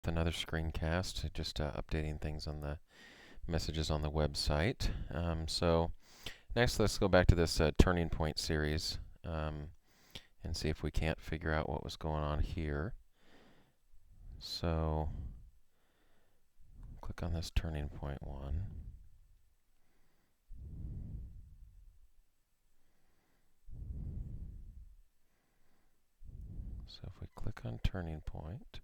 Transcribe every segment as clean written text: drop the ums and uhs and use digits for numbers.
Another screencast, just updating things on the messages on the website. So next, let's go back to this Turning Point series and see if we can't figure out what was going on here. So click on this Turning Point one. So if we click on Turning Point,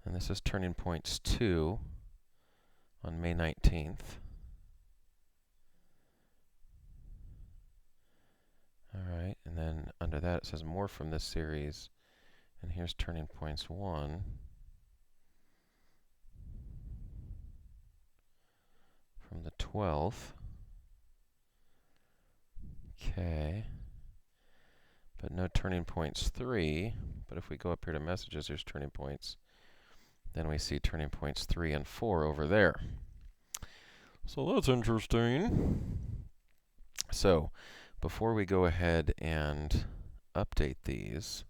and this is Turning Points 2 on May 19th. Alright, and then under that it says more from this series, and here's Turning Points 1 from the 12th. Okay, but no Turning Points 3, but if we go up here to Messages, there's Turning Points. Then we see Turning Points 3 and 4 over there. So that's interesting. So before we go ahead and update these,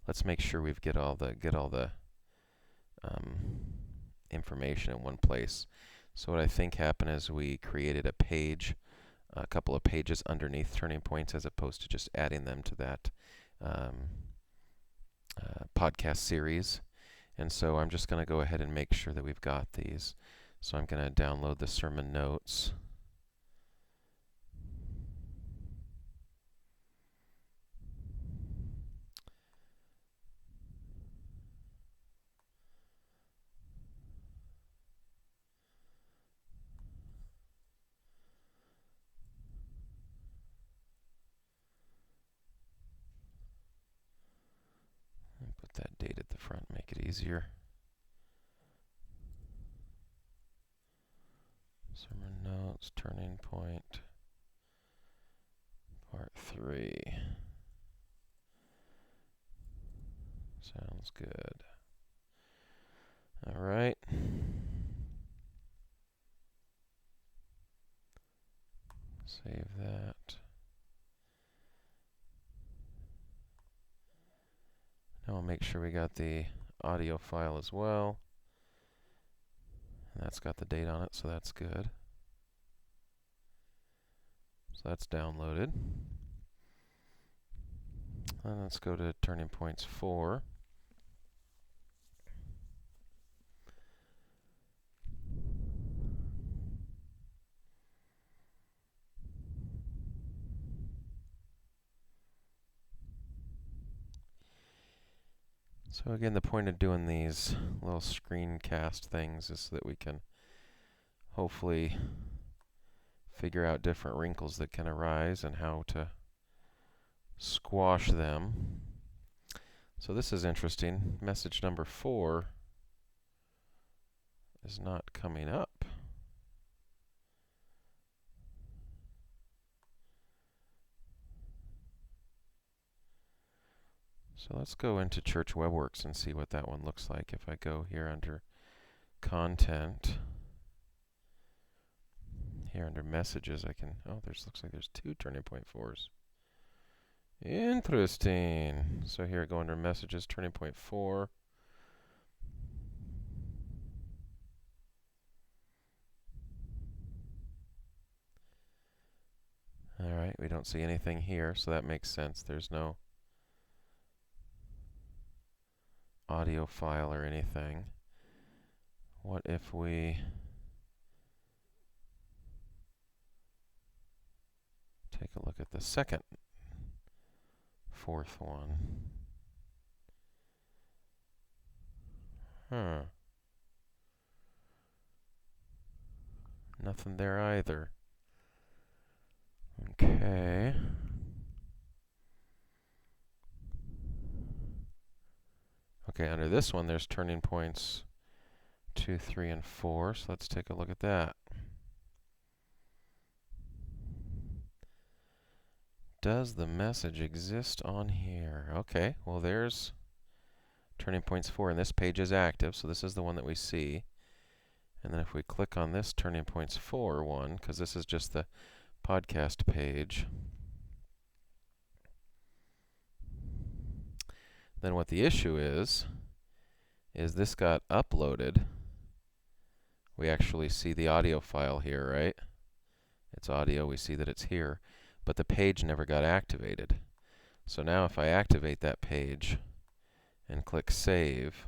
let's make sure we get all the information in one place. So what I think happened is we created a page, a couple of pages underneath Turning Points, as opposed to just adding them to that podcast series. And so I'm just going to go ahead and make sure that we've got these. So I'm going to download the sermon notes. And put that date at the front, make it easier. Sermon notes, Turning Point, Part 3. Sounds good. All right. Save that. Now we'll make sure we got the audio file as well. And that's got the date on it, so that's good. So that's downloaded. And let's go to Turning Points 4. So again, the point of doing these little screencast things is so that we can hopefully figure out different wrinkles that can arise and how to squash them. So this is interesting. Message number 4 is not coming up. So let's go into Church Webworks and see what that one looks like. If I go here under Content, here under Messages, I can, looks like there's 2 Turning Point 4s. Interesting. So here I go under Messages, Turning Point 4. Alright, we don't see anything here, so that makes sense. There's no audio file or anything. What if we take a look at the second 4th one? Nothing there either. Okay. Okay, under this one, there's Turning Points 2, 3, and 4. So let's take a look at that. Does the message exist on here? Okay, well there's Turning Points 4, and this page is active, so this is the one that we see. And then if we click on this Turning Points 4 one, because this is just the podcast page, then what the issue is this got uploaded. We actually see the audio file here, right? It's audio, we see that it's here, but the page never got activated. So now if I activate that page and click Save,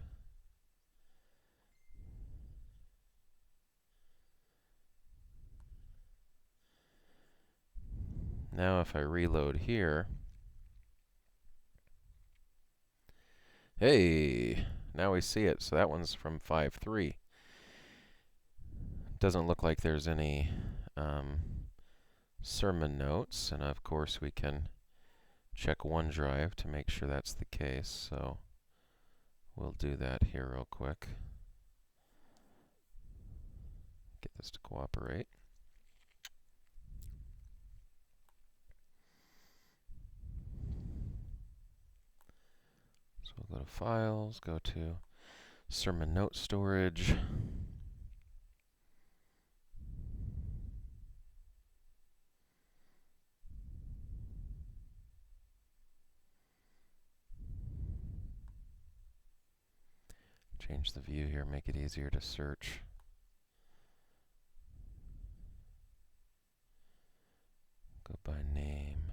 now if I reload here, hey, now we see it. So that one's from 5.3. Doesn't look like there's any sermon notes, and of course we can check OneDrive to make sure that's the case. So we'll do that here real quick. Get this to cooperate. So we'll go to Files, go to Sermon Note Storage. Change the view here, make it easier to search. Go by name.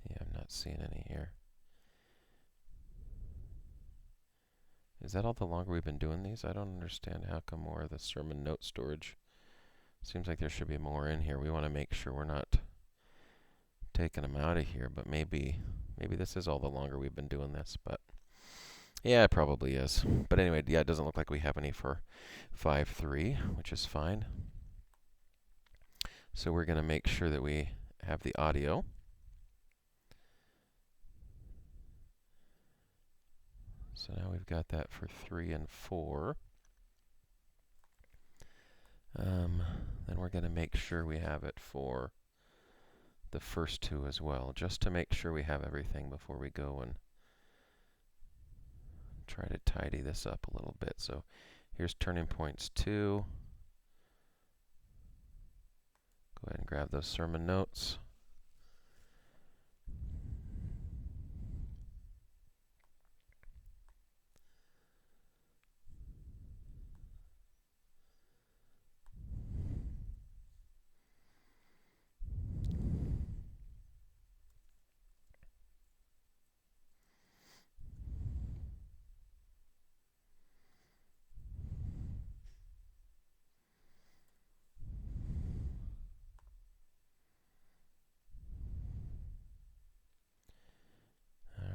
Yeah, I'm not seeing any here. Is that all the longer we've been doing these? I don't understand how come more of the sermon note storage. Seems like there should be more in here. We want to make sure we're not taking them out of here, but maybe this is all the longer we've been doing this, but yeah, it probably is. But anyway, yeah, it doesn't look like we have any for 5.3, which is fine. So we're going to make sure that we have the audio. So now we've got that for 3 and 4. Then we're going to make sure we have it for the first 2 as well, just to make sure we have everything before we go and try to tidy this up a little bit. So here's turning points 2. Go ahead and grab those sermon notes.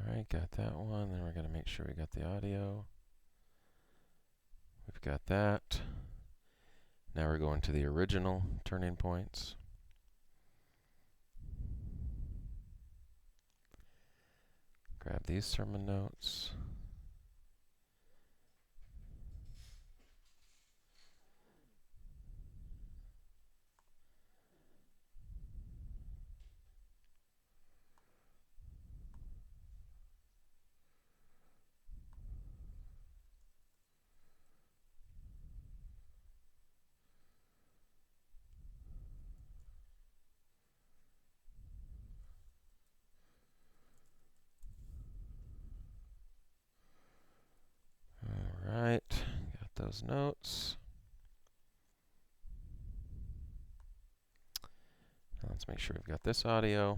Alright, got that one. Then we're going to make sure we got the audio. We've got that. Now we're going to the original turning points. Grab these sermon notes. Alright, got those notes. Now let's make sure we've got this audio.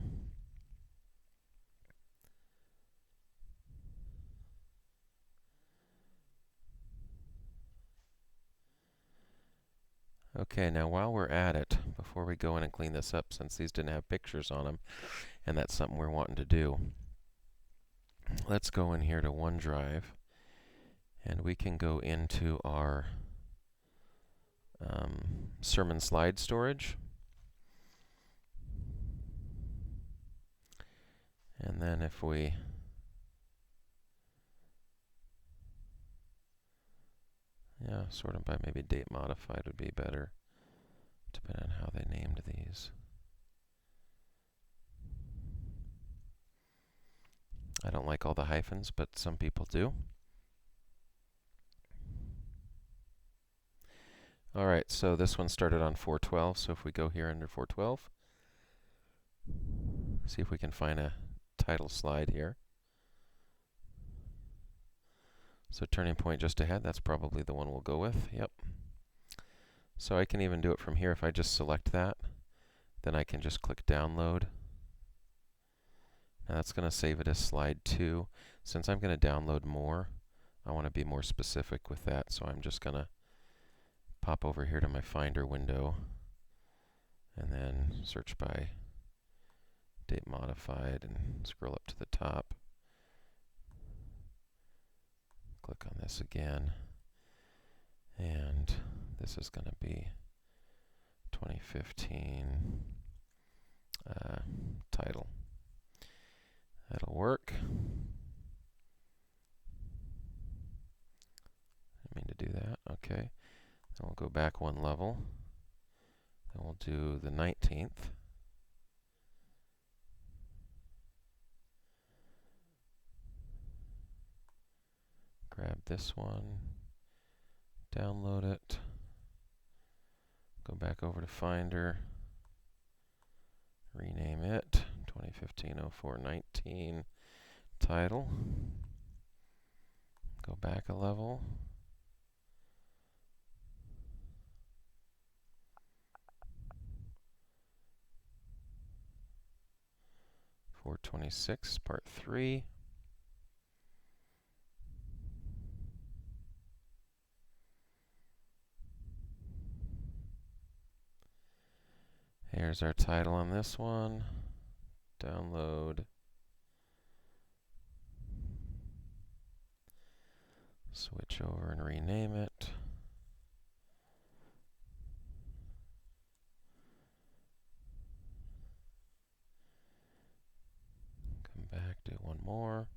Okay, now while we're at it, before we go in and clean this up, since these didn't have pictures on them, and that's something we're wanting to do, let's go in here to OneDrive, and we can go into our sermon slide storage. And then if we sort them by maybe date modified would be better, depending on how they named these. I don't like all the hyphens, but some people do. Alright, so this one started on 412, so if we go here under 412, see if we can find a title slide here. So turning point just ahead, that's probably the one we'll go with. Yep. So I can even do it from here. If I just select that, then I can just click download. Now that's going to save it as slide 2. Since I'm going to download more, I want to be more specific with that. So I'm just going to pop over here to my Finder window and then search by date modified and scroll up to the top. Click on this again. And this is going to be 2015 title. That'll work. I mean to do that. Okay. Then we'll go back one level. Then we'll do the 19th. Grab this one. Download it. Go back over to Finder. Rename it. 2015-04-19 title. Go back a level. .426 Part 3. Here's our title on this one. Download. Switch over and rename it. Come back, do one more.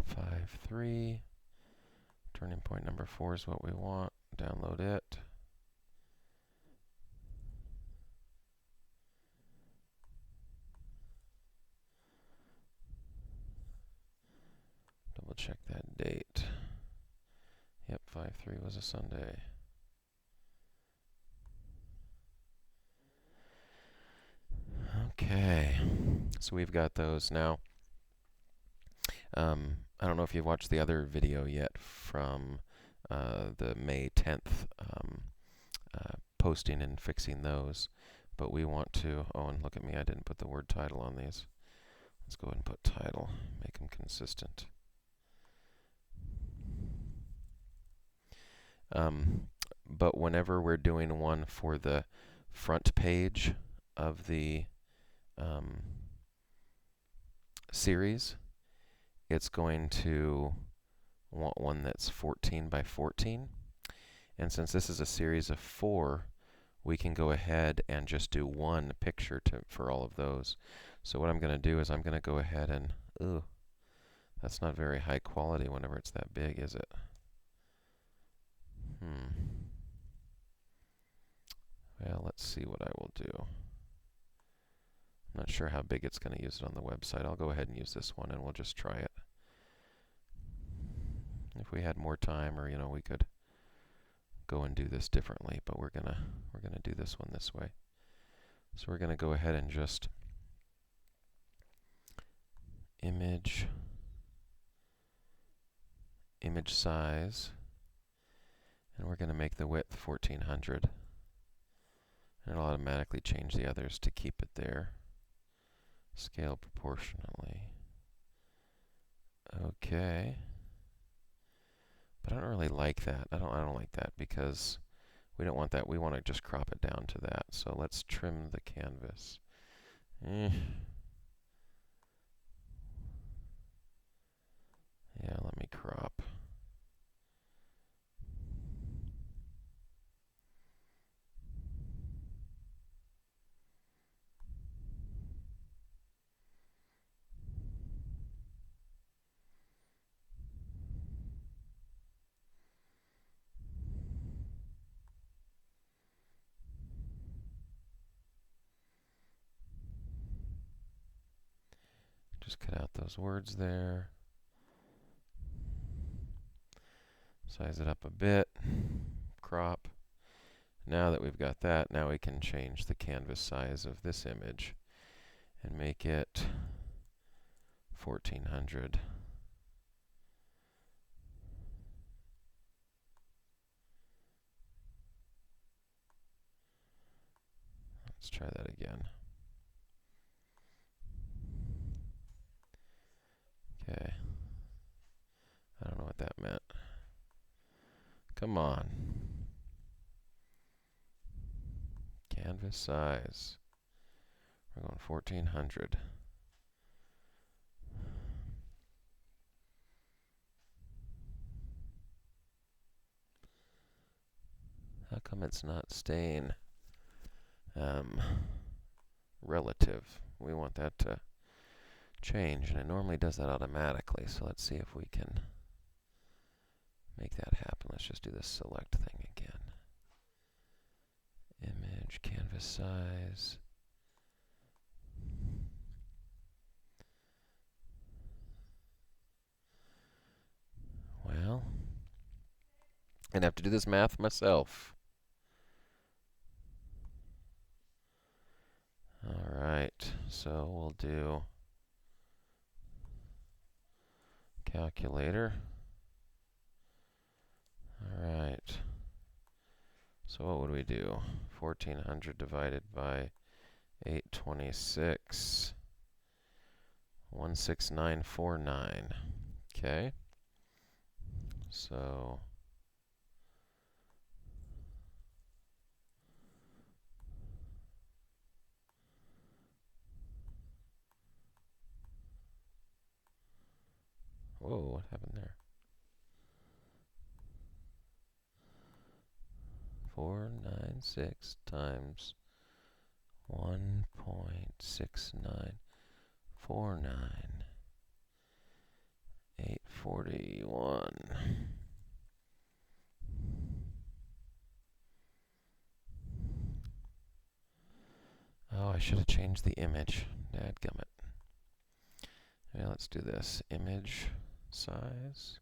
Five, 3. Turning point number 4 is what we want. Download it. Double check that date. Yep, 5/3 was a Sunday. Okay, so we've got those now. I don't know if you've watched the other video yet from the May 10th posting and fixing those, but we want to, oh, and look at me, I didn't put the word title on these. Let's go ahead and put title, make them consistent. But whenever we're doing one for the front page of the series, it's going to want one that's 14 by 14. And since this is a series of 4, we can go ahead and just do one picture for all of those. So what I'm going to do is I'm going to go ahead and, ooh, that's not very high quality whenever it's that big, is it? Well, let's see what I will do. I'm not sure how big it's going to use it on the website. I'll go ahead and use this one and we'll just try it. If we had more time, or we could go and do this differently, but we're gonna do this one this way. So we're gonna go ahead and just image size, and we're gonna make the width 1400. And it'll automatically change the others to keep it there. Scale proportionally. Okay. But I don't really like that. I don't like that because we don't want that. We want to just crop it down to that. So let's trim the canvas. Yeah, let me crop. Just cut out those words there. Size it up a bit. crop. Now that we've got that, now we can change the canvas size of this image and make it 1400. Let's try that again. Okay. I don't know what that meant. Come on. Canvas size. We're going 1400. How come it's not staying relative? We want that to change, and it normally does that automatically. So let's see if we can make that happen. Let's just do this select thing again. Image, canvas size. Well, I'm gonna have to do this math myself. All right, so we'll do calculator. All right. So what would we do? 1400 divided by 826. 16949. Okay. So whoa, what happened there? 496 times 1.6949. 841. Oh, I should have changed the image. Dadgummit. Okay, let's do this. Image size.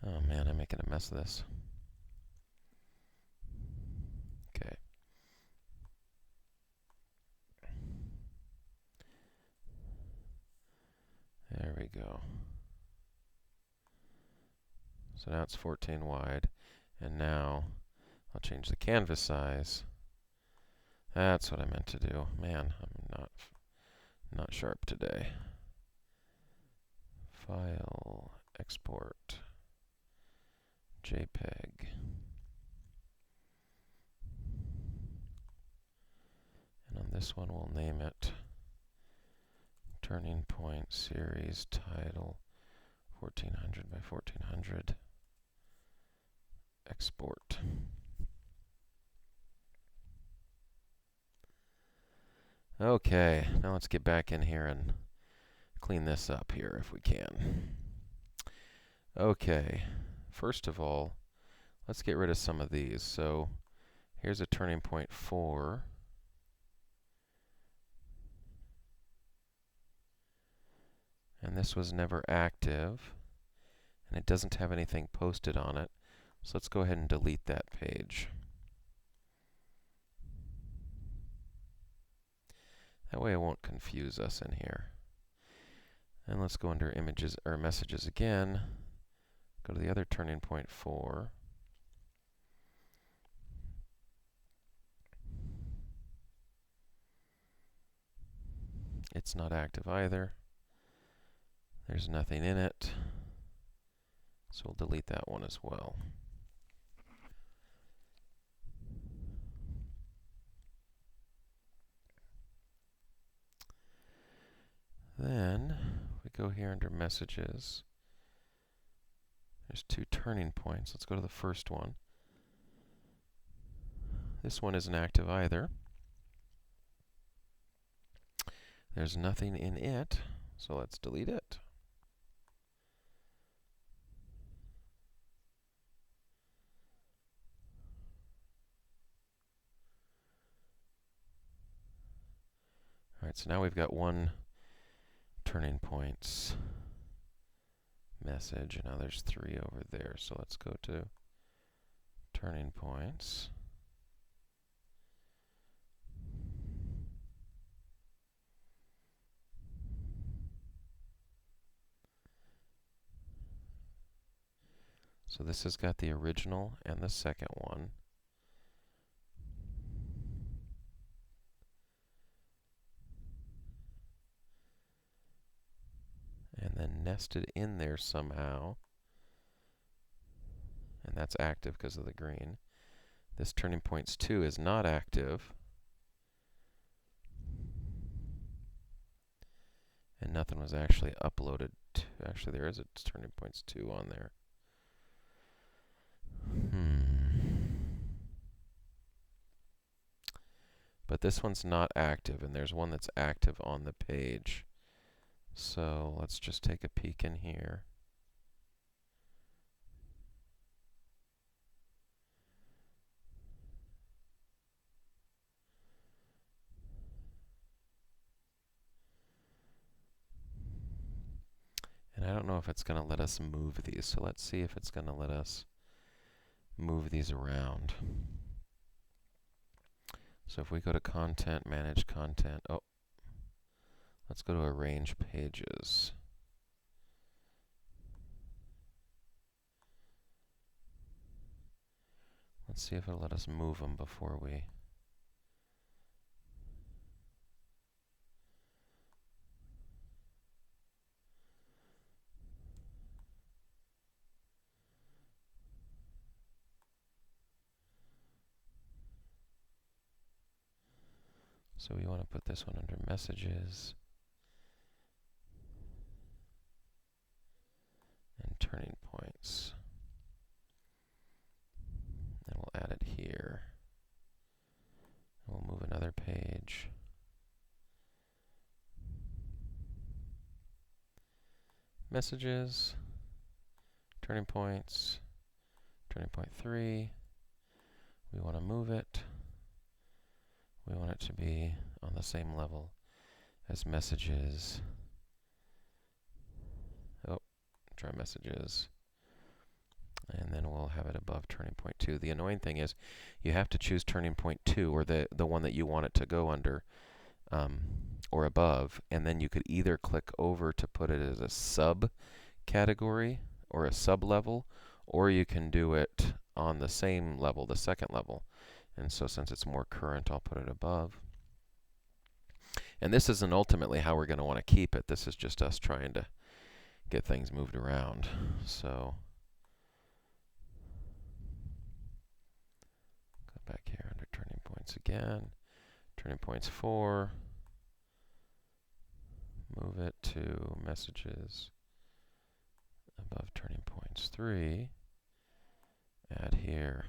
Oh man, I'm making a mess of this. Okay. There we go. So now it's 14 wide, and now I'll change the canvas size. That's what I meant to do. Man, I'm not sharp today. File, export, JPEG. And on this one, we'll name it Turning Point Series Title 1400 by 1400. Export. Okay, now let's get back in here and clean this up here if we can. Okay, first of all, let's get rid of some of these. So here's a turning point 4. And this was never active, and it doesn't have anything posted on it. So let's go ahead and delete that page. That way it won't confuse us in here. And let's go under images or messages again. Go to the other turning point 4. It's not active either. There's nothing in it. So we'll delete that one as well. Then we go here under messages. There's 2 turning points. Let's go to the first one. This one isn't active either. There's nothing in it, so let's delete it. All right, so now we've got one turning points message, and now there's 3 over there. So let's go to turning points. So this has got the original and the second one. And then nested in there somehow. And that's active because of the green. This turning points 2 is not active. And nothing was actually uploaded. Actually, there is a turning points 2 on there. But this one's not active, and there's one that's active on the page. So let's just take a peek in here. And I don't know if it's going to let us move these, so let's see if it's going to let us move these around. So if we go to Content, Manage Content, let's go to Arrange Pages. Let's see if it'll let us move them before we... So we want to put this one under Messages and Turning Points. And we'll add it here. And we'll move another page. Messages, Turning Points, Turning Point 3. We want to move it. We want it to be on the same level as Messages. Try Messages. And then we'll have it above Turning Point 2. The annoying thing is you have to choose Turning Point 2, or the one that you want it to go under, or above, and then you could either click over to put it as a sub-category or a sub-level, or you can do it on the same level, the second level. And so since it's more current, I'll put it above. And this isn't ultimately how we're going to want to keep it. This is just us trying to get things moved around. So go back here under Turning Points again. Turning Points 4. Move it to Messages above Turning Points 3. Add here.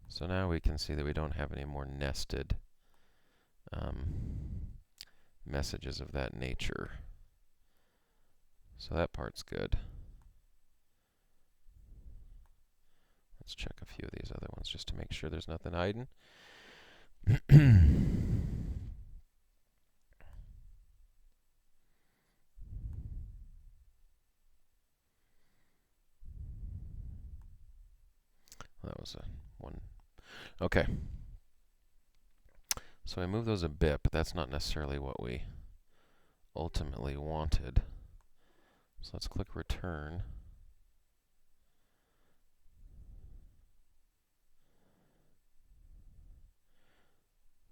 So now we can see that we don't have any more nested messages of that nature. So that part's good. Let's check a few of these other ones just to make sure there's nothing hiding. That was a one. Okay. So I moved those a bit, but that's not necessarily what we ultimately wanted. So let's click Return.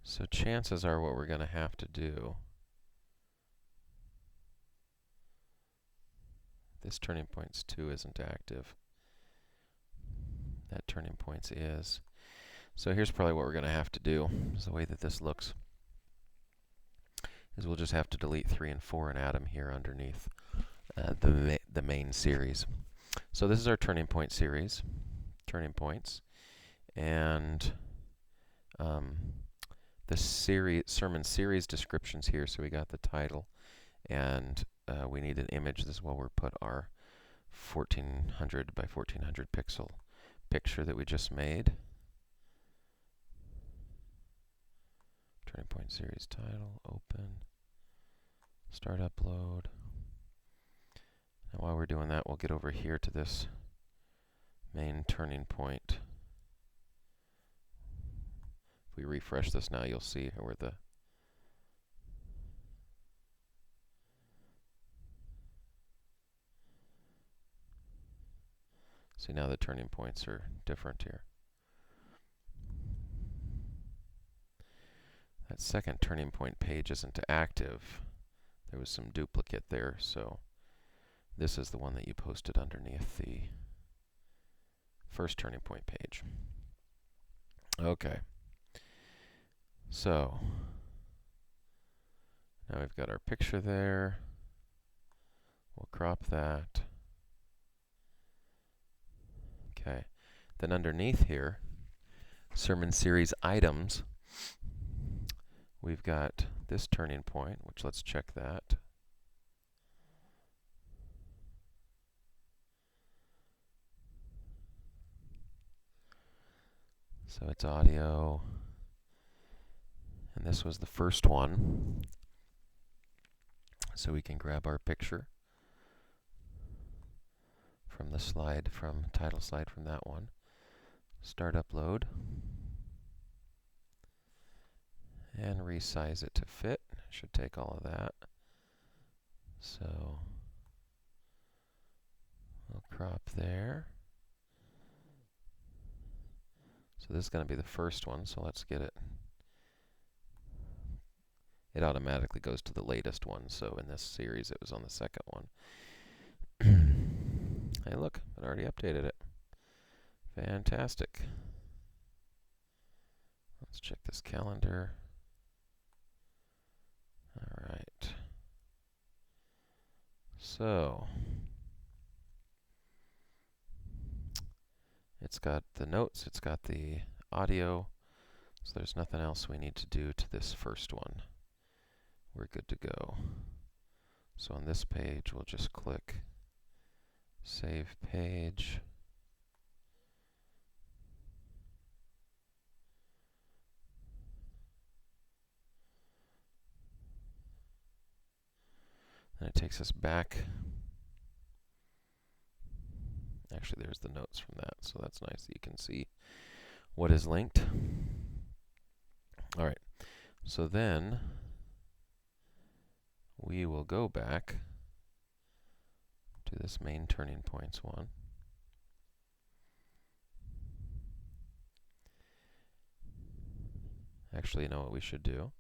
So chances are what we're going to have to do, this Turning Points 2 isn't active. That Turning Points is. So here's probably what we're going to have to do, is the way that this looks, is we'll just have to delete 3 and 4 and add them here underneath the main series. So this is our Turning Point series, Turning Points, and the sermon series descriptions here. So we got the title, and we need an image. This is where we'll put our 1400 by 1400 pixel picture that we just made. Turning point series title, open, start upload. Now while we're doing that, we'll get over here to this main turning point. If we refresh this now, you'll see where the see now the turning points are different here. That second turning point page isn't active. There was some duplicate there, so this is the one that you posted underneath the first turning point page. Okay. So now we've got our picture there. We'll crop that. Okay. Then underneath here, sermon series items, we've got this turning point, which let's check that. So it's audio, and this was the first one. So we can grab our picture from the slide, from title slide from that one. Start upload. And resize it to fit. Should take all of that. So we'll crop there. So this is going to be the first one, so let's get it. It automatically goes to the latest one, so in this series it was on the second one. Hey look, it already updated it. Fantastic. Let's check this calendar. Alright. So it's got the notes, it's got the audio, so there's nothing else we need to do to this first one. We're good to go. So on this page, we'll just click Save Page. And it takes us back. Actually, there's the notes from that, so that's nice that you can see what is linked. All right, so then we will go back to this main turning points one. Actually, you know what we should do?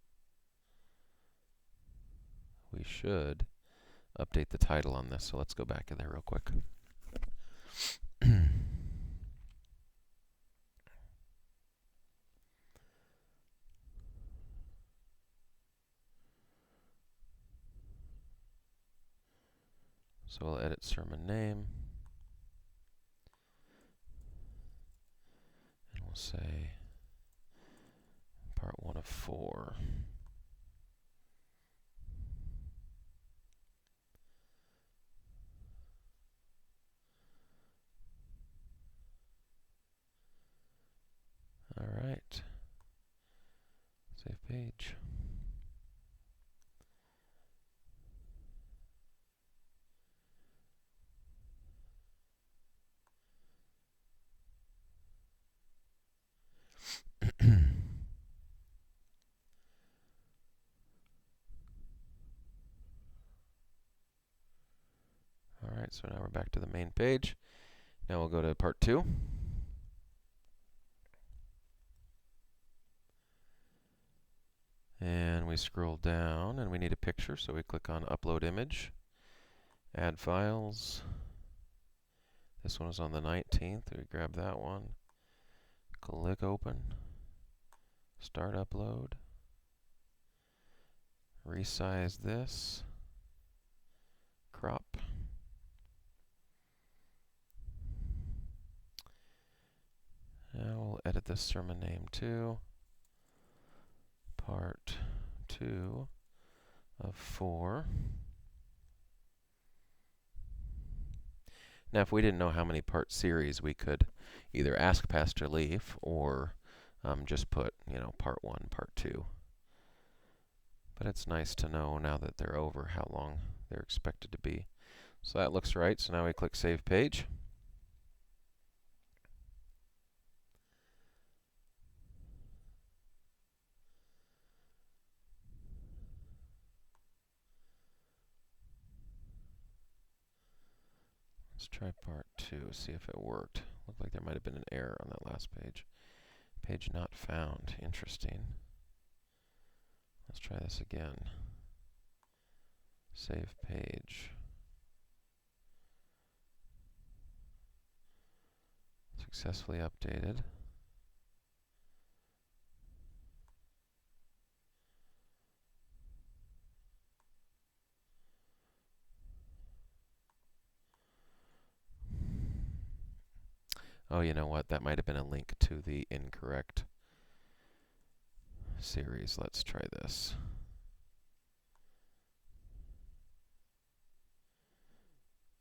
We should update the title on this, so let's go back in there real quick. So we'll edit sermon name. And we'll say part 1 of 4. All right. Save page. All right, so now we're back to the main page. Now we'll go to part 2. And we scroll down, and we need a picture, so we click on Upload Image, Add Files. This one was on the 19th. We grab that one, click Open, Start Upload, resize this, crop. Now we'll edit this sermon name too. Part 2 of 4. Now, if we didn't know how many part series, we could either ask Pastor Leaf or just put, part 1, part 2. But it's nice to know now that they're over how long they're expected to be. So that looks right. So now we click Save Page. Let's try part 2, see if it worked. Looked like there might have been an error on that last page. Page not found. Interesting. Let's try this again. Save page. Successfully updated. Oh, you know what? That might have been a link to the incorrect series. Let's try this.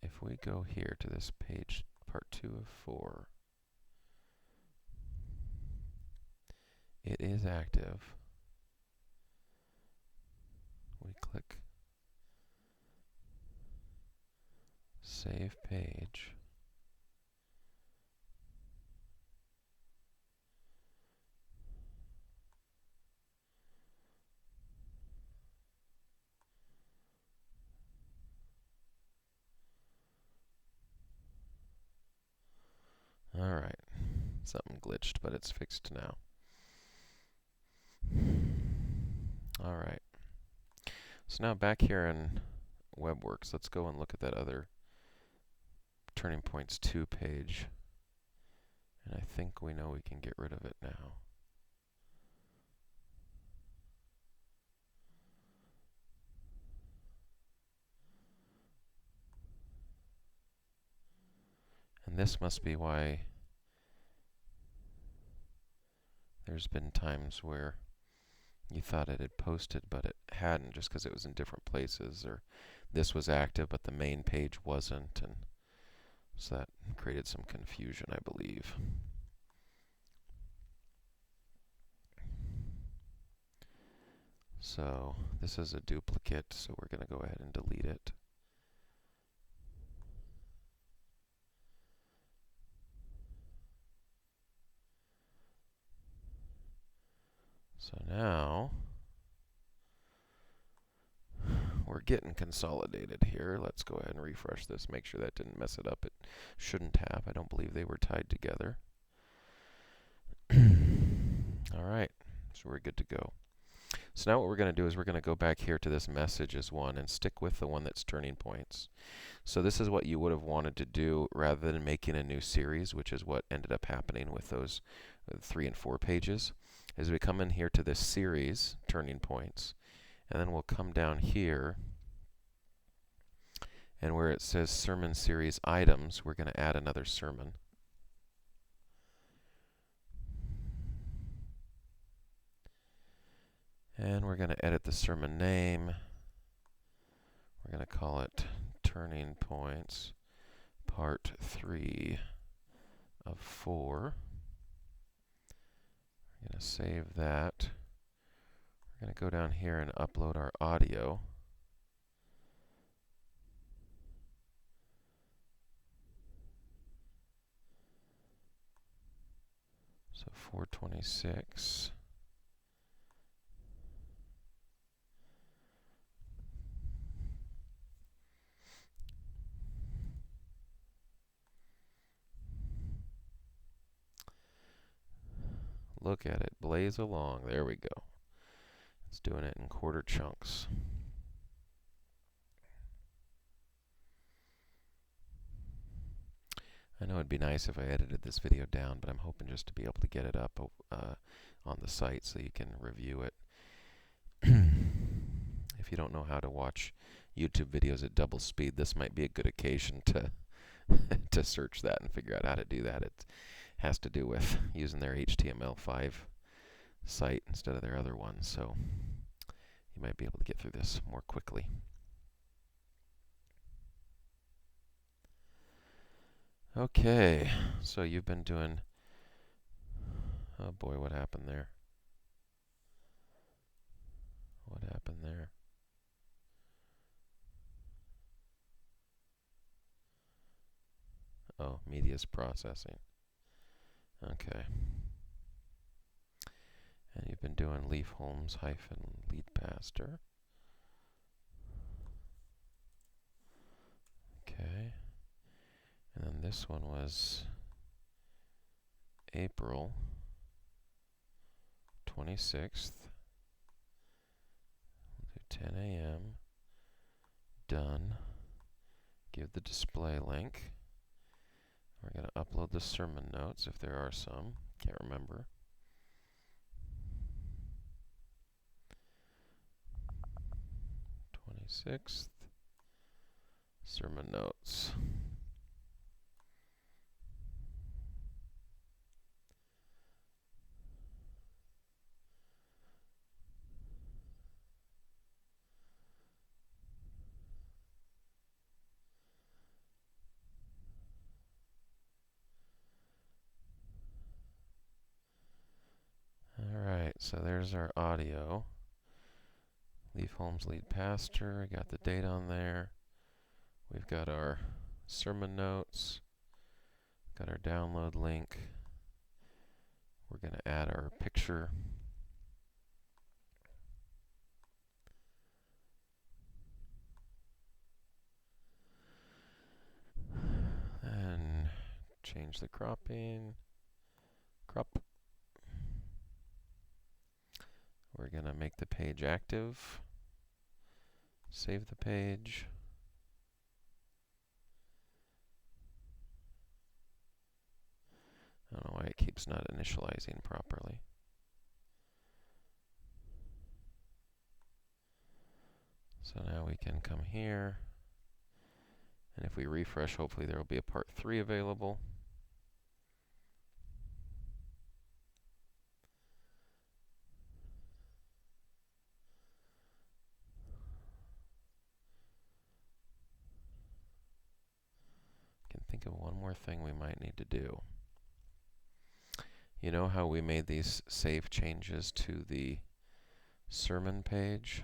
If we go here to this page, part 2 of 4, it is active. We click Save Page. Alright, something glitched, but it's fixed now. Alright, so now back here in Webworks, let's go and look at that other Turning Points 2 page. And I think we know we can get rid of it now. And this must be why there's been times where you thought it had posted, but it hadn't, just because it was in different places, or this was active, but the main page wasn't, and so that created some confusion, I believe. So this is a duplicate, so we're going to go ahead and delete it. So now we're getting consolidated here. Let's go ahead and refresh this, make sure that didn't mess it up. It shouldn't have. I don't believe they were tied together. Alright, so we're good to go. So now what we're going to do is we're going to go back here to this messages one and stick with the one that's turning points. So this is what you would have wanted to do rather than making a new series, which is what ended up happening with those 3 and 4 pages. Is we come in here to this series, turning points, and then we'll come down here, and where it says sermon series items, we're going to add another sermon. And we're going to edit the sermon name. We're going to call it Turning Points, Part 3 of 4. We're going to save that. We're going to go down here and upload our audio. So 426. Look at it, blaze along. There we go. It's doing it in quarter chunks. I know it'd be nice if I edited this video down, but I'm hoping just to be able to get it up on the site so you can review it. If you don't know how to watch YouTube videos at double speed, this might be a good occasion to to search that and figure out how to do that. It has to do with using their HTML5 site instead of their other one, so you might be able to get through this more quickly. Okay, so you've been doing, oh boy, what happened there? What happened there? Oh, media's processing. Okay. And you've been doing Leaf Holmes hyphen lead pastor. Okay. And then this one was April 26th. We'll do 10 a.m. Done. Give the display link. We're going to upload the sermon notes if there are some. Can't remember. Sixth sermon notes. Alright, so there's our audio. Leaf Holmes lead pastor, got the date on there. We've got our sermon notes, got our download link. We're going to add our picture. And change the cropping. Crop. We're going to make the page active. Save the page. I don't know why it keeps not initializing properly. So now we can come here, and if we refresh, hopefully there will be a part 3 available. I can think of one more thing we might need to do. You know how we made these save changes to the sermon page?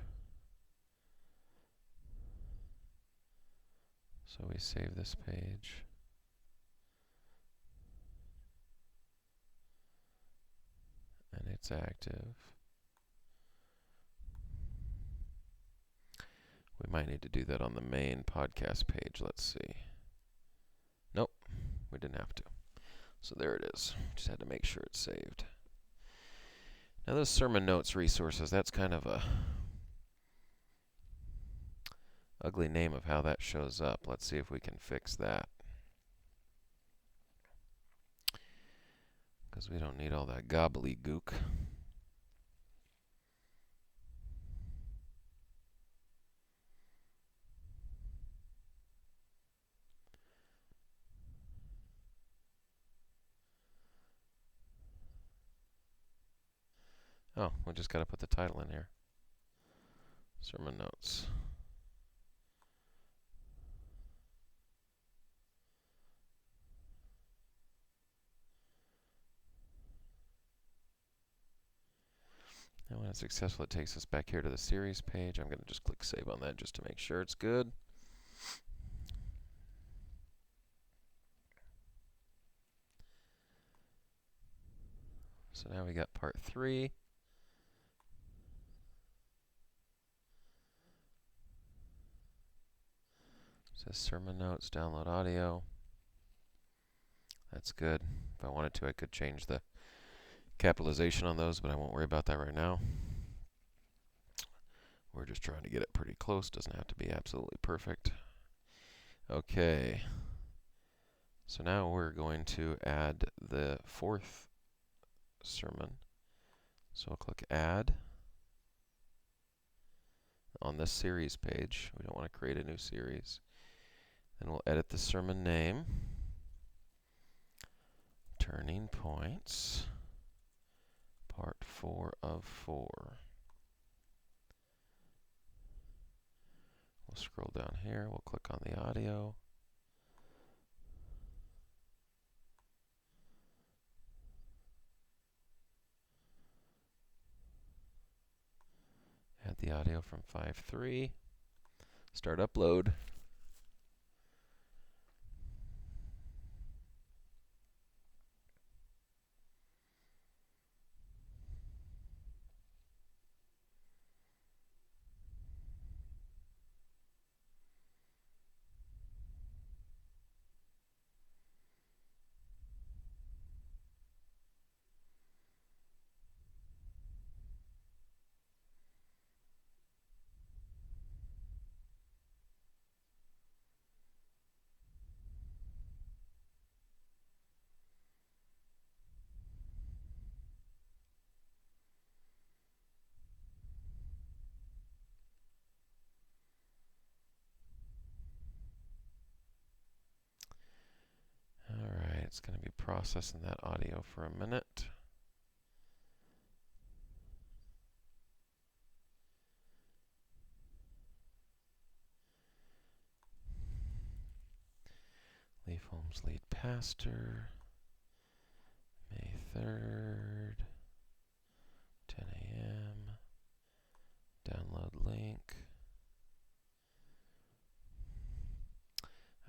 So we save this page. And it's active. We might need to do that on the main podcast page. Let's see. Nope, we didn't have to. So there it is. Just had to make sure it's saved. Now those sermon notes resources, that's kind of a ugly name of how that shows up. Let's see if we can fix that. Because we don't need all that gobbledygook. Oh, we just got to put the title in here. Sermon notes. And when it's successful, it takes us back here to the series page. I'm going to just click save on that just to make sure it's good. So now we got part 3. It says sermon notes, download audio. That's good. If I wanted to, I could change the capitalization on those, but I won't worry about that right now. We're just trying to get it pretty close. Doesn't have to be absolutely perfect. Okay. So now we're going to add the 4th sermon. So I'll click Add on this series page. We don't want to create a new series. Then we'll edit the sermon name. Turning Points, Part 4 of 4. We'll scroll down here. We'll click on the audio. Add the audio from 5.3. Start upload. Alright, it's going to be processing that audio for a minute. Leaf Holmes, lead pastor, May 3rd, 10 a.m. Download link.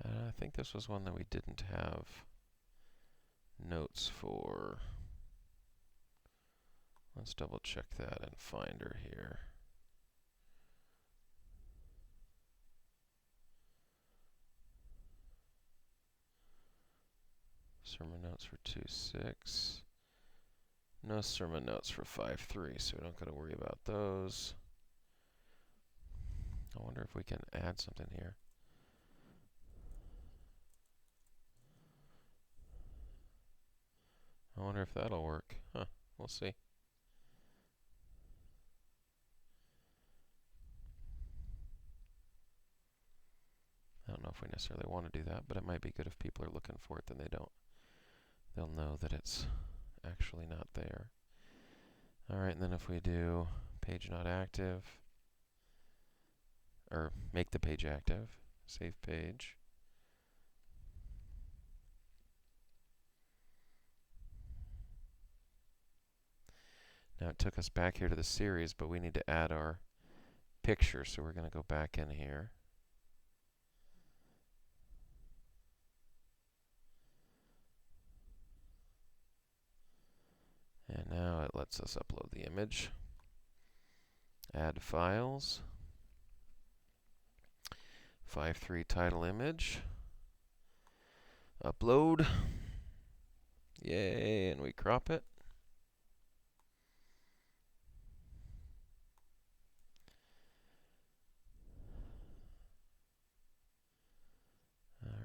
I think this was one that we didn't have notes for. Let's double check that in Finder here. Sermon notes for 2.6. No sermon notes for 5.3, so we don't got to worry about those. I wonder if we can add something here. I wonder if that'll work. Huh, we'll see. I don't know if we necessarily want to do that, but it might be good if people are looking for it, then they'll know that it's actually not there. Alright, and then if we do page not active, or make the page active, save page. Now it took us back here to the series, but we need to add our picture, so we're going to go back in here. And now it lets us upload the image. Add files. 5.3 title image. Upload. Yay, and we crop it.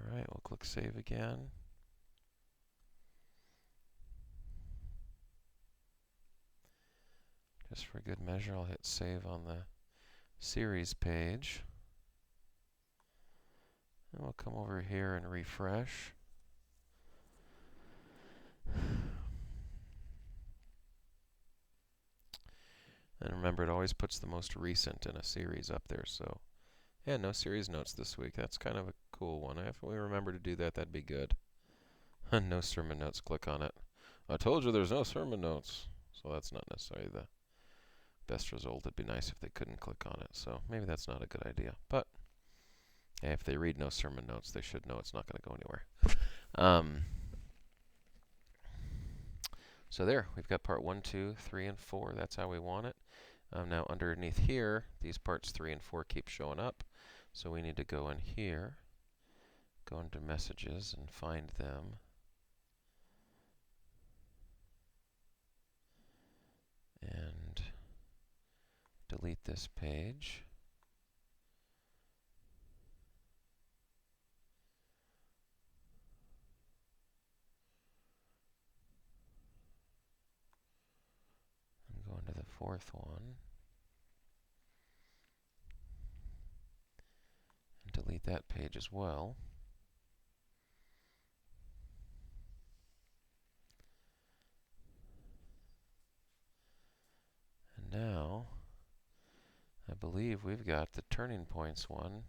Alright, we'll click save again. Just for good measure, I'll hit save on the series page. And we'll come over here and refresh. And remember, it always puts the most recent in a series up there. So, yeah, no series notes this week. That's kind of a cool one. If we remember to do that, that'd be good. No sermon notes. Click on it. I told you there's no sermon notes. So that's not necessarily the best result. It'd be nice if they couldn't click on it. So maybe that's not a good idea. But yeah, if they read no sermon notes, they should know it's not going to go anywhere. So there, we've got part 1, 2, 3, and 4. That's how we want it. Now underneath here, these parts 3 and 4 keep showing up. So we need to go in here, go into messages, and find them. And delete this page. And go into the fourth one. And delete that page as well. And now, I believe we've got the turning points one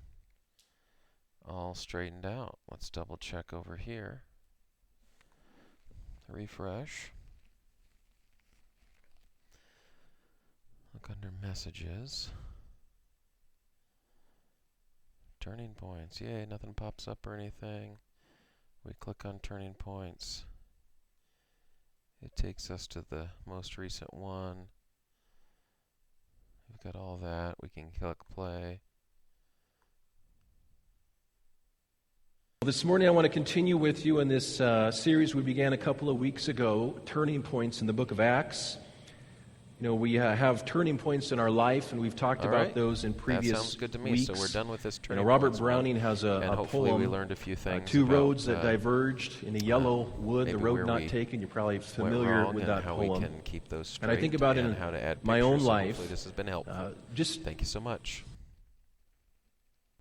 all straightened out. Let's double check over here. Refresh. Look under messages. Turning points. Yay, nothing pops up or anything. We click on turning points. It takes us to the most recent one. We've got all that. We can click play. This morning I want to continue with you in this series we began a couple of weeks ago, Turning Points in the book of Acts. You know, we have turning points in our life, and we've talked about those in previous That sounds good to me. weeks. So we're done with this turning Robert points Browning one. has And a hopefully poem, we learned a few things Two about, Roads That Diverged in the Yellow Wood, the road not we taken. You're probably familiar with that how poem. We can keep those straight and I think about and in how to add my own pictures, so life. hopefully this has been helpful. Just thank you so much.